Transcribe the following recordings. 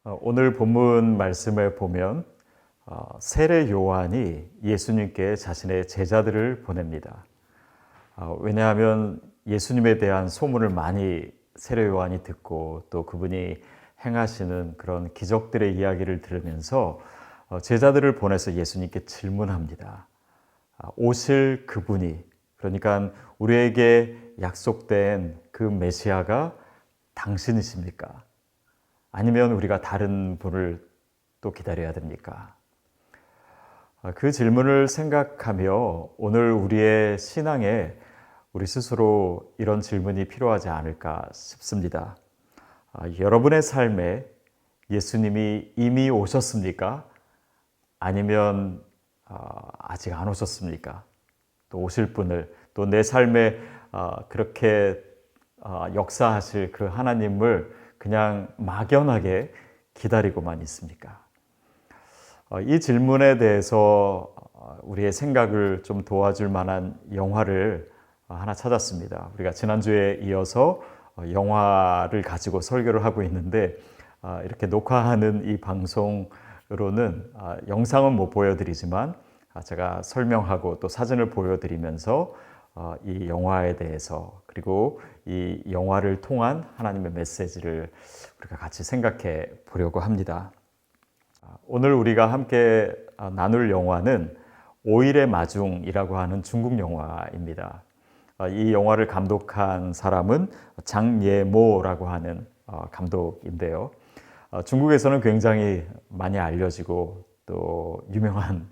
오늘 본문 말씀에 보면 세례 요한이 예수님께 자신의 제자들을 보냅니다. 왜냐하면 예수님에 대한 소문을 많이 세례 요한이 듣고 또 그분이 행하시는 그런 기적들의 이야기를 들으면서 제자들을 보내서 예수님께 질문합니다. 오실 그분이, 그러니까 우리에게 약속된 그 메시아가 당신이십니까? 아니면 우리가 다른 분을 또 기다려야 됩니까? 그 질문을 생각하며 오늘 우리의 신앙에 우리 스스로 이런 질문이 필요하지 않을까 싶습니다. 여러분의 삶에 예수님이 이미 오셨습니까? 아니면 아직 안 오셨습니까? 또 오실 분을, 또 내 삶에 그렇게 역사하실 그 하나님을 그냥 막연하게 기다리고만 있습니까? 이 질문에 대해서 우리의 생각을 좀 도와줄 만한 영화를 하나 찾았습니다. 우리가 지난주에 이어서 영화를 가지고 설교를 하고 있는데 이렇게 녹화하는 이 방송으로는 영상은 못 보여드리지만 제가 설명하고 또 사진을 보여드리면서 이 영화에 대해서 그리고 이 영화를 통한 하나님의 메시지를 우리가 같이 생각해 보려고 합니다. 오늘 우리가 함께 나눌 영화는 오일의 마중이라고 하는 중국 영화입니다. 이 영화를 감독한 사람은 장예모라고 하는 감독인데요. 중국에서는 굉장히 많이 알려지고 또 유명한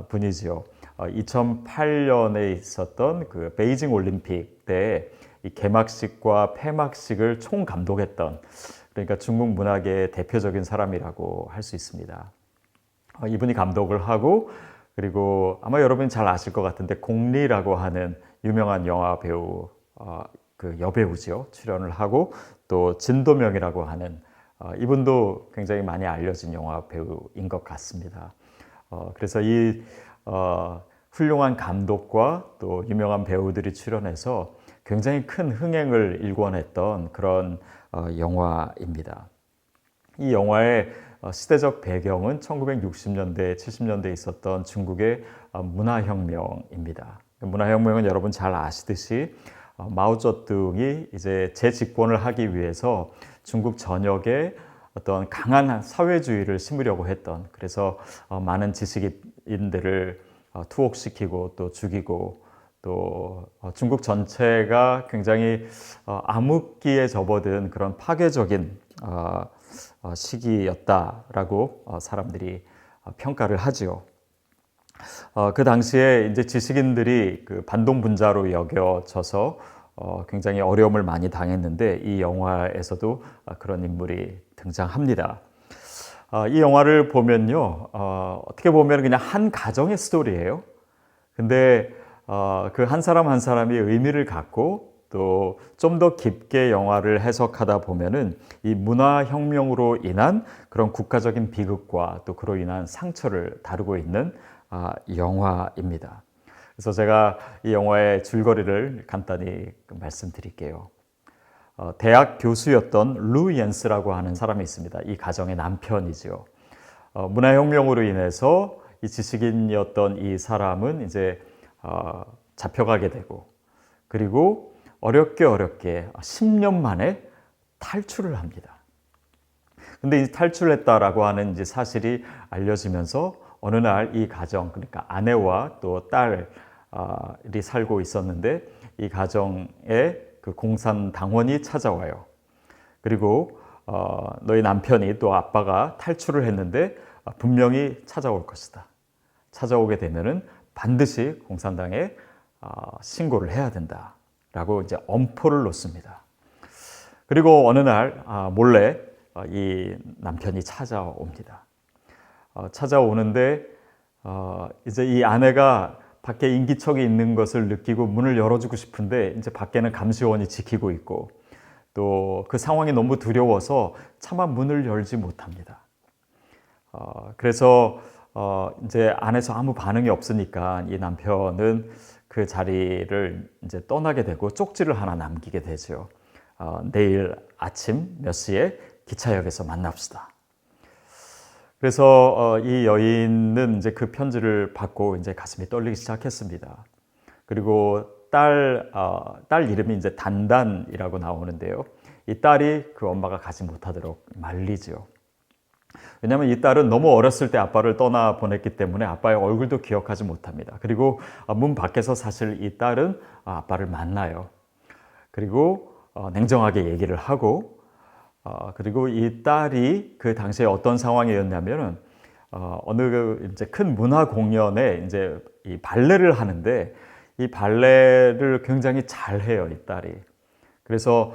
분이지요. 2008년에 있었던 그 베이징 올림픽 때 이 개막식과 폐막식을 총 감독했던, 그러니까 중국 문학의 대표적인 사람이라고 할 수 있습니다. 이분이 감독을 하고, 그리고 아마 여러분이 잘 아실 것 같은데 공리라고 하는 유명한 영화 배우, 그 여배우죠. 출연을 하고, 또 진도명이라고 하는 이분도 굉장히 많이 알려진 영화 배우인 것 같습니다. 그래서 이 훌륭한 감독과 또 유명한 배우들이 출연해서 굉장히 큰 흥행을 일궈냈던 그런 영화입니다. 이 영화의 시대적 배경은 1960년대, 70년대에 있었던 중국의 문화혁명입니다. 문화혁명은 여러분 잘 아시듯이 마오쩌둥이 이제 재집권을 하기 위해서 중국 전역에 어떤 강한 사회주의를 심으려고 했던, 그래서 많은 지식인들을 투옥시키고 또 죽이고 또 중국 전체가 굉장히 암흑기에 접어든 그런 파괴적인 시기였다라고 사람들이 평가를 하지요. 그 당시에 이제 지식인들이 그 반동분자로 여겨져서 굉장히 어려움을 많이 당했는데 이 영화에서도 그런 인물이 등장합니다. 이 영화를 보면요, 어떻게 보면 그냥 한 가정의 스토리예요. 근데 그 한 사람 한 사람이 의미를 갖고 또 좀 더 깊게 영화를 해석하다 보면은 이 문화혁명으로 인한 그런 국가적인 비극과 또 그로 인한 상처를 다루고 있는 영화입니다. 그래서 제가 이 영화의 줄거리를 간단히 말씀드릴게요. 대학 교수였던 루 옌스라고 하는 사람이 있습니다. 이 가정의 남편이지요. 문화혁명으로 인해서 이 지식인이었던 이 사람은 이제 잡혀가게 되고, 그리고 어렵게 10년 만에 탈출을 합니다. 근데 이 탈출했다라고 하는 이제 사실이 알려지면서 어느 날 이 가정, 그러니까 아내와 또 딸이 살고 있었는데 이 가정에 그 공산당원이 찾아와요. 그리고 너희 남편이 또 아빠가 탈출을 했는데 분명히 찾아올 것이다. 찾아오게 되면은 반드시 공산당에 신고를 해야 된다라고 이제 엄포를 놓습니다. 그리고 어느 날 몰래 이 남편이 찾아옵니다. 찾아오는데 이제 이 아내가 밖에 인기척이 있는 것을 느끼고 문을 열어주고 싶은데 이제 밖에는 감시원이 지키고 있고 또 그 상황이 너무 두려워서 차마 문을 열지 못합니다. 그래서 이제 안에서 아무 반응이 없으니까 이 남편은 그 자리를 이제 떠나게 되고 쪽지를 하나 남기게 되죠. 내일 아침 몇 시에 기차역에서 만납시다. 그래서 이 여인은 이제 그 편지를 받고 이제 가슴이 떨리기 시작했습니다. 그리고 딸 이름이 이제 단단이라고 나오는데요. 이 딸이 그 엄마가 가지 못하도록 말리죠. 왜냐하면 이 딸은 너무 어렸을 때 아빠를 떠나 보냈기 때문에 아빠의 얼굴도 기억하지 못합니다. 그리고 문 밖에서 사실 이 딸은 아빠를 만나요. 그리고 냉정하게 얘기를 하고, 그리고 이 딸이 그 당시에 어떤 상황이었냐면은 어느 이제 큰 문화 공연에 이제 이 발레를 하는데 이 발레를 굉장히 잘해요, 이 딸이. 그래서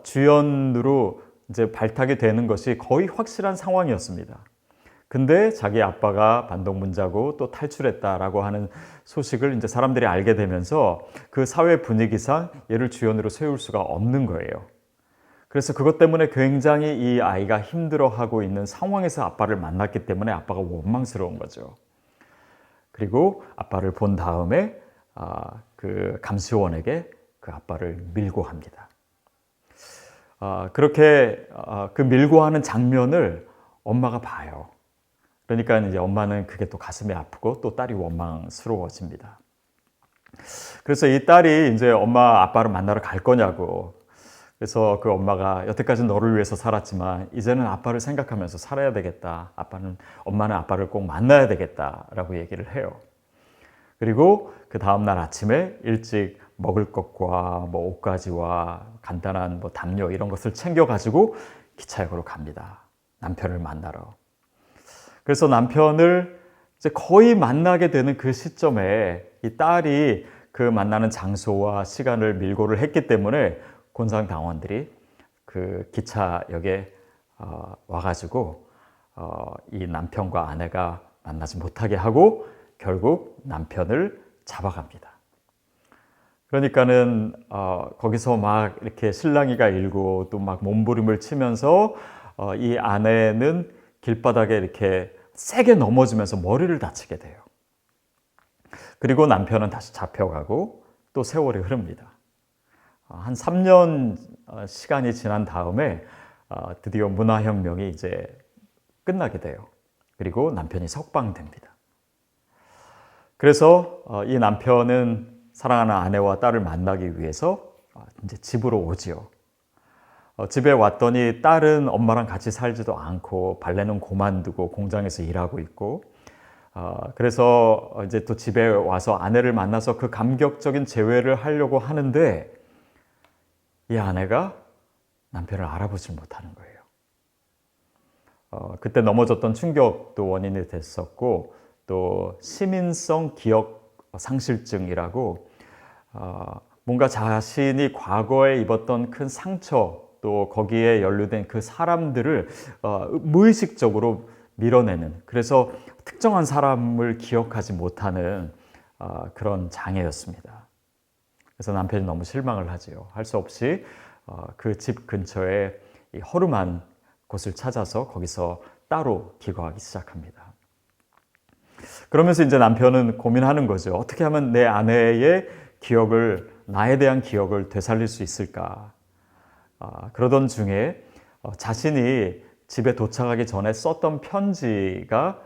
주연으로 이제 발탁이 되는 것이 거의 확실한 상황이었습니다. 근데 자기 아빠가 반동문자고 또 탈출했다라고 하는 소식을 이제 사람들이 알게 되면서 그 사회 분위기상 얘를 주연으로 세울 수가 없는 거예요. 그래서 그것 때문에 굉장히 이 아이가 힘들어하고 있는 상황에서 아빠를 만났기 때문에 아빠가 원망스러운 거죠. 그리고 아빠를 본 다음에 그 감시원에게 그 아빠를 밀고 합니다. 그렇게 그 밀고 하는 장면을 엄마가 봐요. 그러니까 이제 엄마는 그게 또 가슴이 아프고 또 딸이 원망스러워집니다. 그래서 이 딸이 이제 엄마 아빠를 만나러 갈 거냐고. 그래서 그 엄마가 여태까지 너를 위해서 살았지만 이제는 아빠를 생각하면서 살아야 되겠다. 엄마는 아빠를 꼭 만나야 되겠다라고 얘기를 해요. 그리고 그 다음날 아침에 일찍 먹을 것과 뭐 옷가지와 간단한 뭐 담요 이런 것을 챙겨가지고 기차역으로 갑니다. 남편을 만나러. 그래서 남편을 이제 거의 만나게 되는 그 시점에 이 딸이 그 만나는 장소와 시간을 밀고를 했기 때문에 곤상 당원들이 그 기차역에 와가지고 이 남편과 아내가 만나지 못하게 하고 결국 남편을 잡아갑니다. 그러니까는 거기서 막 이렇게 실랑이가 일고 또 막 몸부림을 치면서 이 아내는 길바닥에 이렇게 세게 넘어지면서 머리를 다치게 돼요. 그리고 남편은 다시 잡혀가고 또 세월이 흐릅니다. 한 3년 시간이 지난 다음에 드디어 문화혁명이 이제 끝나게 돼요. 그리고 남편이 석방됩니다. 그래서 이 남편은 사랑하는 아내와 딸을 만나기 위해서 이제 집으로 오지요. 집에 왔더니 딸은 엄마랑 같이 살지도 않고 발레는 그만두고 공장에서 일하고 있고, 그래서 이제 또 집에 와서 아내를 만나서 그 감격적인 재회를 하려고 하는데 이 아내가 남편을 알아보질 못하는 거예요. 그때 넘어졌던 충격도 원인이 됐었고 또 시민성 기억 상실증이라고 뭔가 자신이 과거에 입었던 큰 상처 또 거기에 연루된 그 사람들을 무의식적으로 밀어내는, 그래서 특정한 사람을 기억하지 못하는 그런 장애였습니다. 그래서 남편이 너무 실망을 하지요. 할 수 없이 그 집 근처에 이 허름한 곳을 찾아서 거기서 따로 기거하기 시작합니다. 그러면서 이제 남편은 고민하는 거죠. 어떻게 하면 내 아내의 기억을, 나에 대한 기억을 되살릴 수 있을까? 그러던 중에 자신이 집에 도착하기 전에 썼던 편지가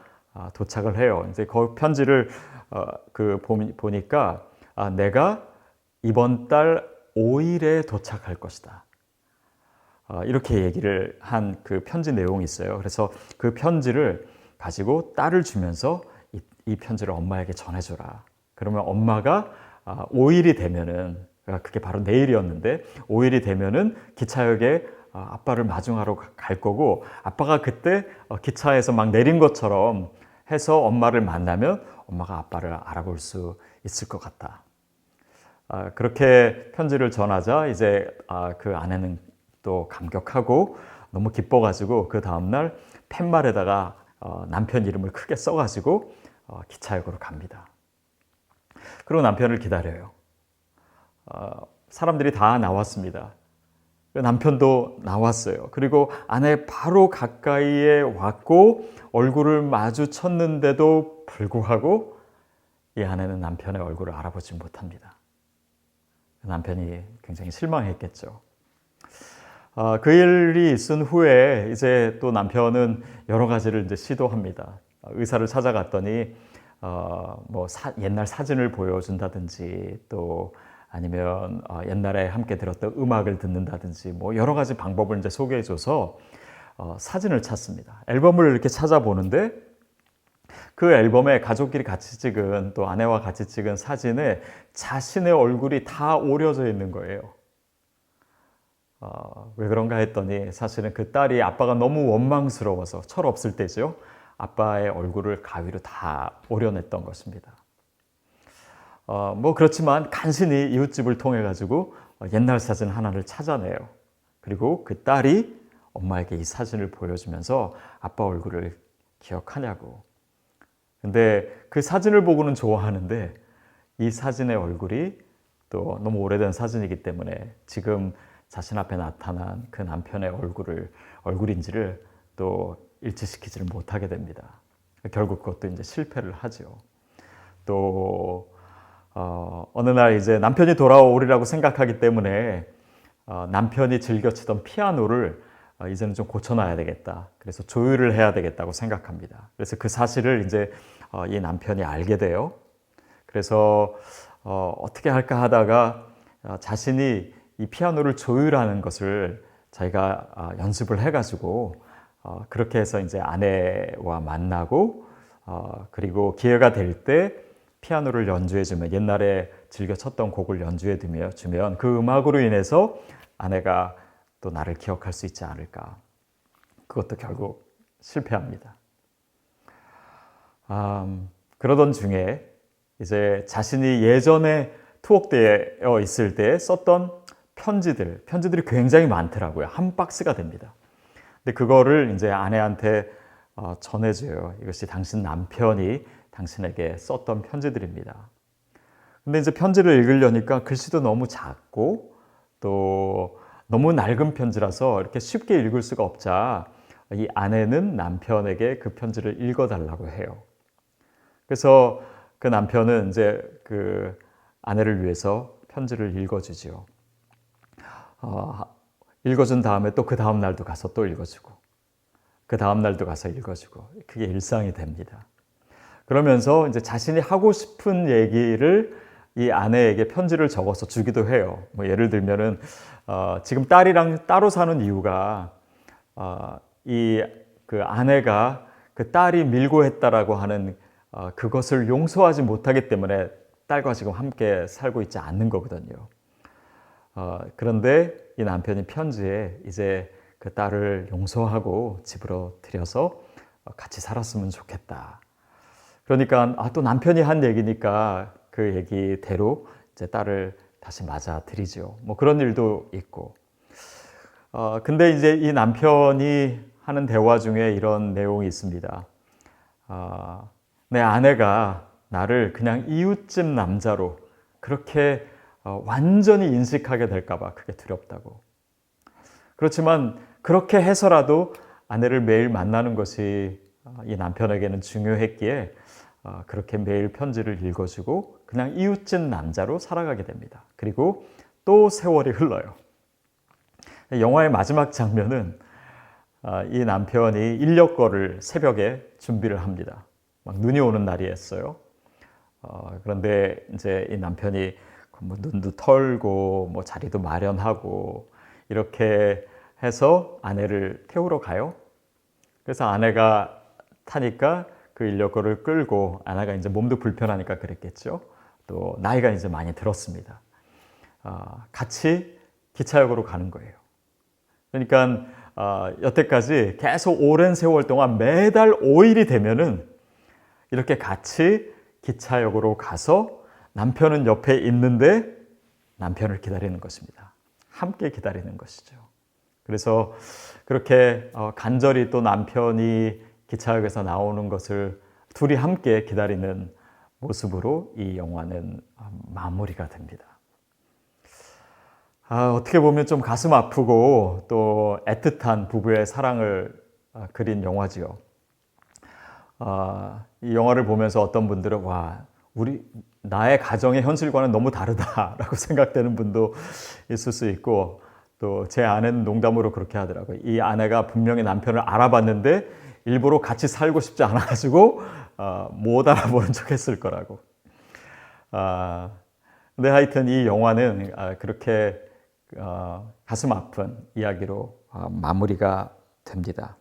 도착을 해요. 이제 그 편지를 보니까 내가 이번 달 5일에 도착할 것이다. 이렇게 얘기를 한 그 편지 내용이 있어요. 그래서 그 편지를 가지고 딸을 주면서 이 편지를 엄마에게 전해줘라. 그러면 엄마가 5일이 되면은, 그게 바로 내일이었는데 5일이 되면은 기차역에 아빠를 마중하러 갈 거고 아빠가 그때 기차에서 막 내린 것처럼 해서 엄마를 만나면 엄마가 아빠를 알아볼 수 있을 것 같다. 그렇게 편지를 전하자 이제 그 아내는 또 감격하고 너무 기뻐가지고 그 다음날 팻말에다가 남편 이름을 크게 써가지고 기차역으로 갑니다. 그리고 남편을 기다려요. 사람들이 다 나왔습니다. 남편도 나왔어요. 그리고 아내 바로 가까이에 왔고 얼굴을 마주쳤는데도 불구하고 이 아내는 남편의 얼굴을 알아보지 못합니다. 남편이 굉장히 실망했겠죠. 그 일이 있은 후에 이제 또 남편은 여러 가지를 이제 시도합니다. 의사를 찾아갔더니 옛날 사진을 보여준다든지 또 아니면 옛날에 함께 들었던 음악을 듣는다든지 뭐 여러 가지 방법을 이제 소개해줘서 사진을 찾습니다. 앨범을 이렇게 찾아보는데 그 앨범에 가족끼리 같이 찍은 또 아내와 같이 찍은 사진에 자신의 얼굴이 다 오려져 있는 거예요. 왜 그런가 했더니 사실은 그 딸이 아빠가 너무 원망스러워서 철없을 때죠. 아빠의 얼굴을 가위로 다 오려냈던 것입니다. 그렇지만 간신히 이웃집을 통해 가지고 옛날 사진 하나를 찾아내요. 그리고 그 딸이 엄마에게 이 사진을 보여주면서 아빠 얼굴을 기억하냐고. 근데 그 사진을 보고는 좋아하는데 이 사진의 얼굴이 또 너무 오래된 사진이기 때문에 지금 자신 앞에 나타난 그 남편의 얼굴인지를 또 일치시키지를 못하게 됩니다. 결국 그것도 이제 실패를 하죠. 또 어느 날 이제 남편이 돌아오리라고 생각하기 때문에 남편이 즐겨 치던 피아노를 이제는 좀 고쳐놔야 되겠다. 그래서 조율을 해야 되겠다고 생각합니다. 그래서 그 사실을 이제 이 남편이 알게 돼요. 그래서 어떻게 할까 하다가 자신이 이 피아노를 조율하는 것을 자기가 연습을 해가지고 그렇게 해서 이제 아내와 만나고 그리고 기회가 될 때 피아노를 연주해주면 옛날에 즐겨 쳤던 곡을 연주해주면 그 음악으로 인해서 아내가 또 나를 기억할 수 있지 않을까. 그것도 결국 실패합니다. 그러던 중에 이제 자신이 예전에 투옥되어 있을 때 썼던 편지들이 굉장히 많더라고요. 한 박스가 됩니다. 근데 그거를 이제 아내한테 전해줘요. 이것이 당신 남편이 당신에게 썼던 편지들입니다. 근데 이제 편지를 읽으려니까 글씨도 너무 작고 또 너무 낡은 편지라서 이렇게 쉽게 읽을 수가 없자 이 아내는 남편에게 그 편지를 읽어달라고 해요. 그래서 그 남편은 이제 그 아내를 위해서 편지를 읽어주지요. 읽어준 다음에 또 그 다음 날도 가서 또 읽어주고 그 다음 날도 가서 읽어주고 그게 일상이 됩니다. 그러면서 이제 자신이 하고 싶은 얘기를 이 아내에게 편지를 적어서 주기도 해요. 예를 들면은 지금 딸이랑 따로 사는 이유가 그 아내가 그 딸이 밀고 했다라고 하는 그것을 용서하지 못하기 때문에 딸과 지금 함께 살고 있지 않는 거거든요. 그런데 이 남편이 편지에 이제 그 딸을 용서하고 집으로 들여서 같이 살았으면 좋겠다. 그러니까 또 남편이 한 얘기니까 그 얘기대로 이제 딸을 다시 맞아들이죠. 그런 일도 있고. 근데 이제 이 남편이 하는 대화 중에 이런 내용이 있습니다. 내 아내가 나를 그냥 이웃집 남자로 그렇게 완전히 인식하게 될까봐 그게 두렵다고. 그렇지만 그렇게 해서라도 아내를 매일 만나는 것이 이 남편에게는 중요했기에 그렇게 매일 편지를 읽어주고 그냥 이웃집 남자로 살아가게 됩니다. 그리고 또 세월이 흘러요. 영화의 마지막 장면은 이 남편이 인력거를 새벽에 준비를 합니다. 막 눈이 오는 날이었어요. 그런데 이제 이 남편이 눈도 털고 자리도 마련하고 이렇게 해서 아내를 태우러 가요. 그래서 아내가 타니까 그 인력거를 끌고 아내가 이제 몸도 불편하니까 그랬겠죠. 또 나이가 이제 많이 들었습니다. 같이 기차역으로 가는 거예요. 그러니까 여태까지 계속 오랜 세월 동안 매달 5일이 되면은 이렇게 같이 기차역으로 가서 남편은 옆에 있는데 남편을 기다리는 것입니다. 함께 기다리는 것이죠. 그래서 그렇게 간절히 또 남편이 기차역에서 나오는 것을 둘이 함께 기다리는 모습으로 이 영화는 마무리가 됩니다. 어떻게 보면 좀 가슴 아프고 또 애틋한 부부의 사랑을 그린 영화지요. 이 영화를 보면서 어떤 분들은 나의 가정의 현실과는 너무 다르다라고 생각되는 분도 있을 수 있고 또 제 아내는 농담으로 그렇게 하더라고요. 이 아내가 분명히 남편을 알아봤는데 일부러 같이 살고 싶지 않아가지고 못 알아보는 척 했을 거라고. 근데 하여튼 이 영화는 그렇게 가슴 아픈 이야기로 마무리가 됩니다.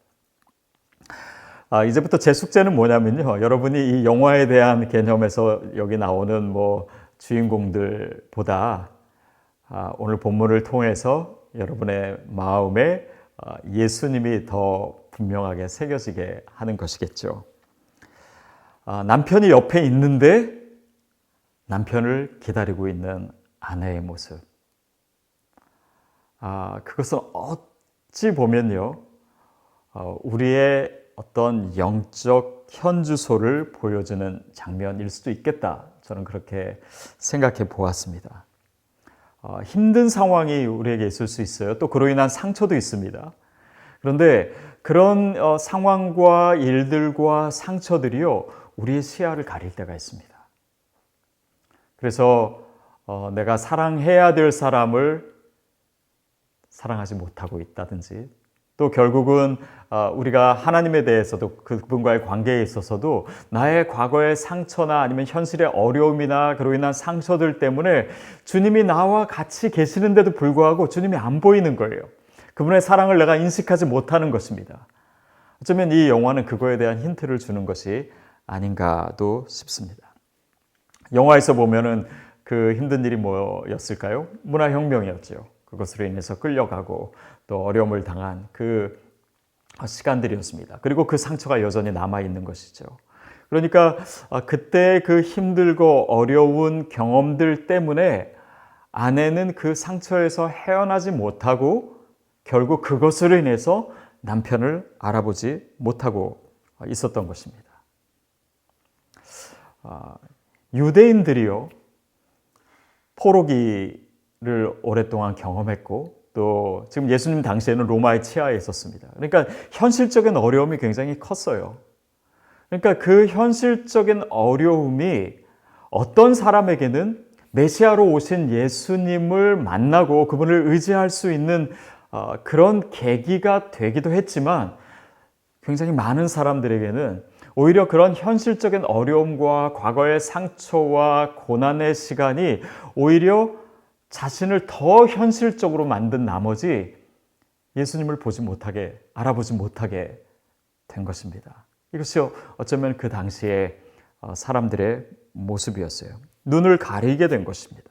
이제부터 제 숙제는 뭐냐면요. 여러분이 이 영화에 대한 개념에서 여기 나오는 뭐 주인공들보다 오늘 본문을 통해서 여러분의 마음에 예수님이 더 분명하게 새겨지게 하는 것이겠죠. 남편이 옆에 있는데 남편을 기다리고 있는 아내의 모습. 그것은 어찌 보면요. 우리의 어떤 영적 현주소를 보여주는 장면일 수도 있겠다. 저는 그렇게 생각해 보았습니다. 힘든 상황이 우리에게 있을 수 있어요. 또 그로 인한 상처도 있습니다. 그런데 그런 상황과 일들과 상처들이요, 우리의 시야를 가릴 때가 있습니다. 그래서 내가 사랑해야 될 사람을 사랑하지 못하고 있다든지, 또 결국은 우리가 하나님에 대해서도 그분과의 관계에 있어서도 나의 과거의 상처나 아니면 현실의 어려움이나 그로 인한 상처들 때문에 주님이 나와 같이 계시는데도 불구하고 주님이 안 보이는 거예요. 그분의 사랑을 내가 인식하지 못하는 것입니다. 어쩌면 이 영화는 그거에 대한 힌트를 주는 것이 아닌가도 싶습니다. 영화에서 보면은 그 힘든 일이 뭐였을까요? 문화혁명이었죠. 그것으로 인해서 끌려가고 또 어려움을 당한 그 시간들이었습니다. 그리고 그 상처가 여전히 남아있는 것이죠. 그러니까 그때 그 힘들고 어려운 경험들 때문에 아내는 그 상처에서 헤어나지 못하고 결국 그것으로 인해서 남편을 알아보지 못하고 있었던 것입니다. 유대인들이요, 포로기를 오랫동안 경험했고 또 지금 예수님 당시에는 로마의 치하에 있었습니다. 그러니까 현실적인 어려움이 굉장히 컸어요. 그러니까 그 현실적인 어려움이 어떤 사람에게는 메시아로 오신 예수님을 만나고 그분을 의지할 수 있는 그런 계기가 되기도 했지만, 굉장히 많은 사람들에게는 오히려 그런 현실적인 어려움과 과거의 상처와 고난의 시간이 오히려 자신을 더 현실적으로 만든 나머지 예수님을 보지 못하게, 알아보지 못하게 된 것입니다. 이것이 어쩌면 그 당시에 사람들의 모습이었어요. 눈을 가리게 된 것입니다.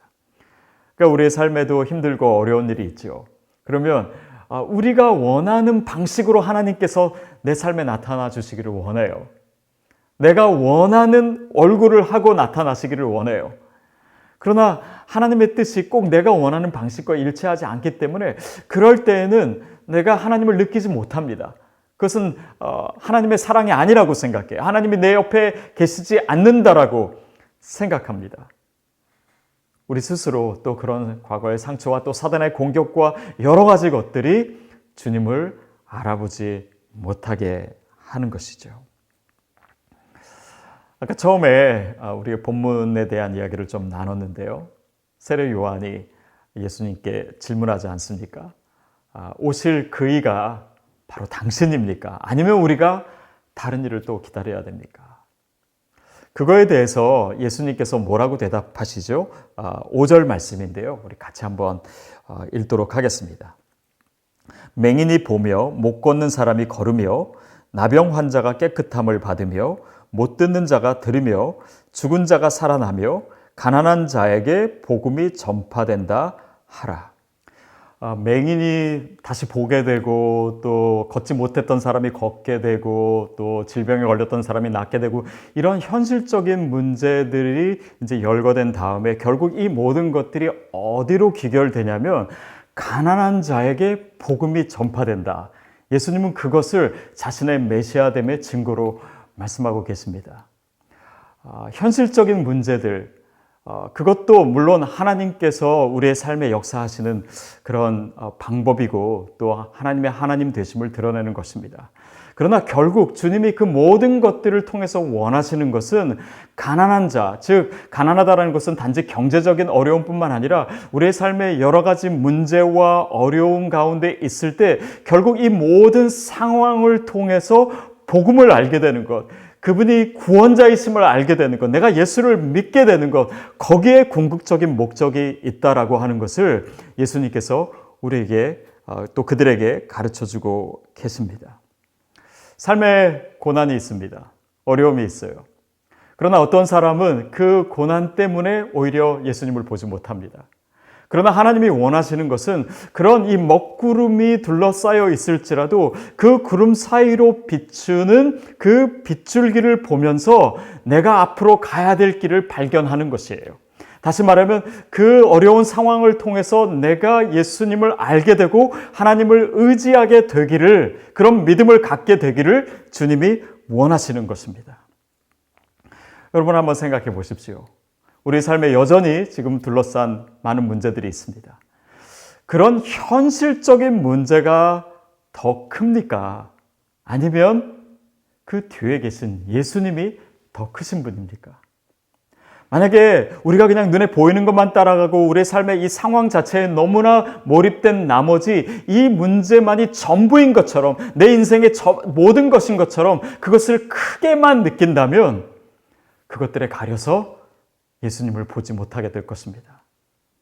그러니까 우리의 삶에도 힘들고 어려운 일이 있죠. 그러면 우리가 원하는 방식으로 하나님께서 내 삶에 나타나 주시기를 원해요. 내가 원하는 얼굴을 하고 나타나시기를 원해요. 그러나 하나님의 뜻이 꼭 내가 원하는 방식과 일치하지 않기 때문에 그럴 때에는 내가 하나님을 느끼지 못합니다. 그것은 하나님의 사랑이 아니라고 생각해요. 하나님이 내 옆에 계시지 않는다라고 생각합니다. 우리 스스로 또 그런 과거의 상처와 또 사단의 공격과 여러 가지 것들이 주님을 알아보지 못하게 하는 것이죠. 아까 처음에 우리가 본문에 대한 이야기를 좀 나눴는데요. 세례 요한이 예수님께 질문하지 않습니까? 오실 그이가 바로 당신입니까? 아니면 우리가 다른 일을 또 기다려야 됩니까? 그거에 대해서 예수님께서 뭐라고 대답하시죠? 5절 말씀인데요. 우리 같이 한번 읽도록 하겠습니다. 맹인이 보며 못 걷는 사람이 걸으며 나병 환자가 깨끗함을 받으며 못 듣는 자가 들으며 죽은 자가 살아나며 가난한 자에게 복음이 전파된다 하라. 맹인이 다시 보게 되고 또 걷지 못했던 사람이 걷게 되고 또 질병에 걸렸던 사람이 낫게 되고 이런 현실적인 문제들이 이제 열거된 다음에 결국 이 모든 것들이 어디로 귀결되냐면 가난한 자에게 복음이 전파된다. 예수님은 그것을 자신의 메시아됨의 증거로 말씀하고 계십니다. 현실적인 문제들, 그것도 물론 하나님께서 우리의 삶에 역사하시는 그런 방법이고 또 하나님의 하나님 되심을 드러내는 것입니다. 그러나 결국 주님이 그 모든 것들을 통해서 원하시는 것은 가난한 자, 즉 가난하다라는 것은 단지 경제적인 어려움뿐만 아니라 우리의 삶의 여러 가지 문제와 어려움 가운데 있을 때 결국 이 모든 상황을 통해서 복음을 알게 되는 것, 그분이 구원자이심을 알게 되는 것, 내가 예수를 믿게 되는 것, 거기에 궁극적인 목적이 있다라고 하는 것을 예수님께서 우리에게 또 그들에게 가르쳐주고 계십니다. 삶에 고난이 있습니다. 어려움이 있어요. 그러나 어떤 사람은 그 고난 때문에 오히려 예수님을 보지 못합니다. 그러나 하나님이 원하시는 것은 그런 이 먹구름이 둘러싸여 있을지라도 그 구름 사이로 비추는 그 빗줄기를 보면서 내가 앞으로 가야 될 길을 발견하는 것이에요. 다시 말하면 그 어려운 상황을 통해서 내가 예수님을 알게 되고 하나님을 의지하게 되기를, 그런 믿음을 갖게 되기를 주님이 원하시는 것입니다. 여러분 한번 생각해 보십시오. 우리 삶에 여전히 지금 둘러싼 많은 문제들이 있습니다. 그런 현실적인 문제가 더 큽니까? 아니면 그 뒤에 계신 예수님이 더 크신 분입니까? 만약에 우리가 그냥 눈에 보이는 것만 따라가고 우리의 삶의 이 상황 자체에 너무나 몰입된 나머지 이 문제만이 전부인 것처럼, 내 인생의 모든 것인 것처럼 그것을 크게만 느낀다면 그것들에 가려서 예수님을 보지 못하게 될 것입니다.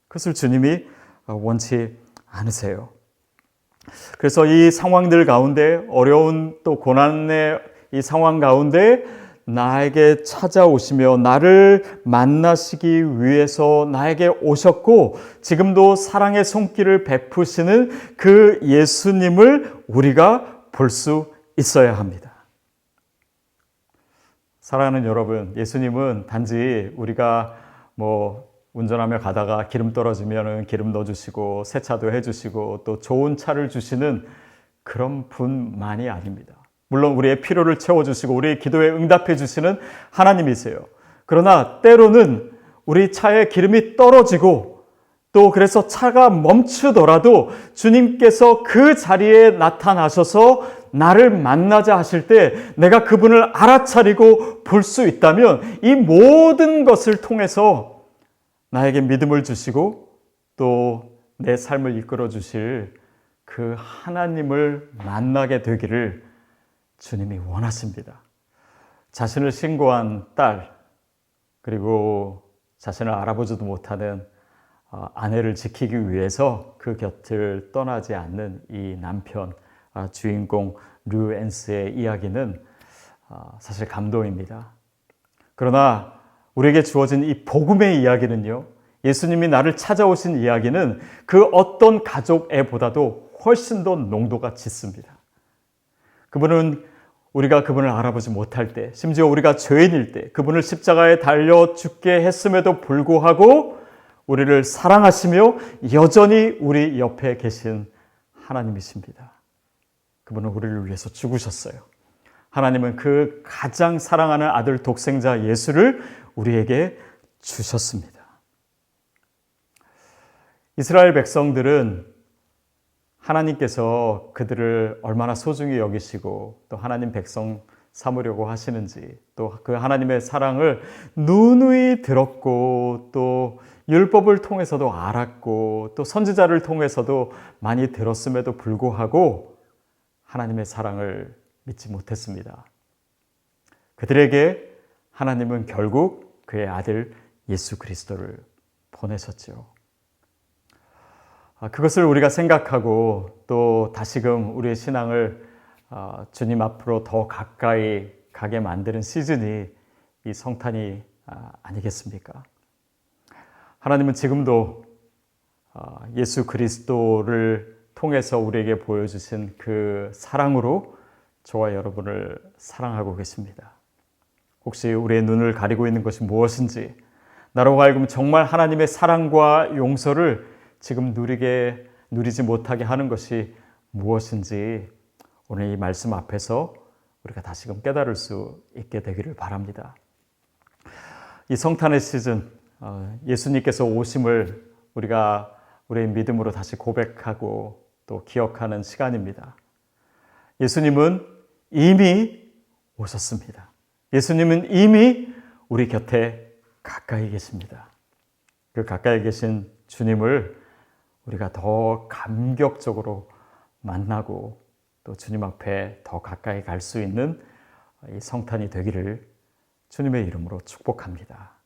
그것을 주님이 원치 않으세요. 그래서 이 상황들 가운데, 어려운 또 고난의 이 상황 가운데 나에게 찾아오시며 나를 만나시기 위해서 나에게 오셨고 지금도 사랑의 손길을 베푸시는 그 예수님을 우리가 볼 수 있어야 합니다. 사랑하는 여러분, 예수님은 단지 우리가 운전하며 가다가 기름 떨어지면 기름 넣어주시고 세차도 해주시고 또 좋은 차를 주시는 그런 분만이 아닙니다. 물론 우리의 필요를 채워주시고 우리의 기도에 응답해 주시는 하나님이세요. 그러나 때로는 우리 차에 기름이 떨어지고 또 그래서 차가 멈추더라도 주님께서 그 자리에 나타나셔서 나를 만나자 하실 때 내가 그분을 알아차리고 볼 수 있다면 이 모든 것을 통해서 나에게 믿음을 주시고 또 내 삶을 이끌어 주실 그 하나님을 만나게 되기를 주님이 원하십니다. 자신을 신고한 딸, 그리고 자신을 알아보지도 못하는 아내를 지키기 위해서 그 곁을 떠나지 않는 이 남편, 주인공 류엔스의 이야기는 사실 감동입니다. 그러나 우리에게 주어진 이 복음의 이야기는요, 예수님이 나를 찾아오신 이야기는 그 어떤 가족애보다도 훨씬 더 농도가 짙습니다. 그분은 우리가 그분을 알아보지 못할 때, 심지어 우리가 죄인일 때 그분을 십자가에 달려 죽게 했음에도 불구하고 우리를 사랑하시며 여전히 우리 옆에 계신 하나님이십니다. 그분은 우리를 위해서 죽으셨어요. 하나님은 그 가장 사랑하는 아들 독생자 예수를 우리에게 주셨습니다. 이스라엘 백성들은 하나님께서 그들을 얼마나 소중히 여기시고 또 하나님 백성 삼으려고 하시는지, 또 그 하나님의 사랑을 누누이 들었고 또 율법을 통해서도 알았고 또 선지자를 통해서도 많이 들었음에도 불구하고 하나님의 사랑을 믿지 못했습니다. 그들에게 하나님은 결국 그의 아들 예수 그리스도를 보내셨죠. 그것을 우리가 생각하고 또 다시금 우리의 신앙을 주님 앞으로 더 가까이 가게 만드는 시즌이 이 성탄이 아니겠습니까? 하나님은 지금도 예수 그리스도를 통해서 우리에게 보여주신 그 사랑으로 저와 여러분을 사랑하고 계십니다. 혹시 우리의 눈을 가리고 있는 것이 무엇인지, 나로 하여금 정말 하나님의 사랑과 용서를 지금 누리지 못하게 하는 것이 무엇인지 오늘 이 말씀 앞에서 우리가 다시금 깨달을 수 있게 되기를 바랍니다. 이 성탄의 시즌, 예수님께서 오심을 우리가 우리의 믿음으로 다시 고백하고 또 기억하는 시간입니다. 예수님은 이미 오셨습니다. 예수님은 이미 우리 곁에 가까이 계십니다. 그 가까이 계신 주님을 우리가 더 감격적으로 만나고 또 주님 앞에 더 가까이 갈 수 있는 이 성탄이 되기를 주님의 이름으로 축복합니다.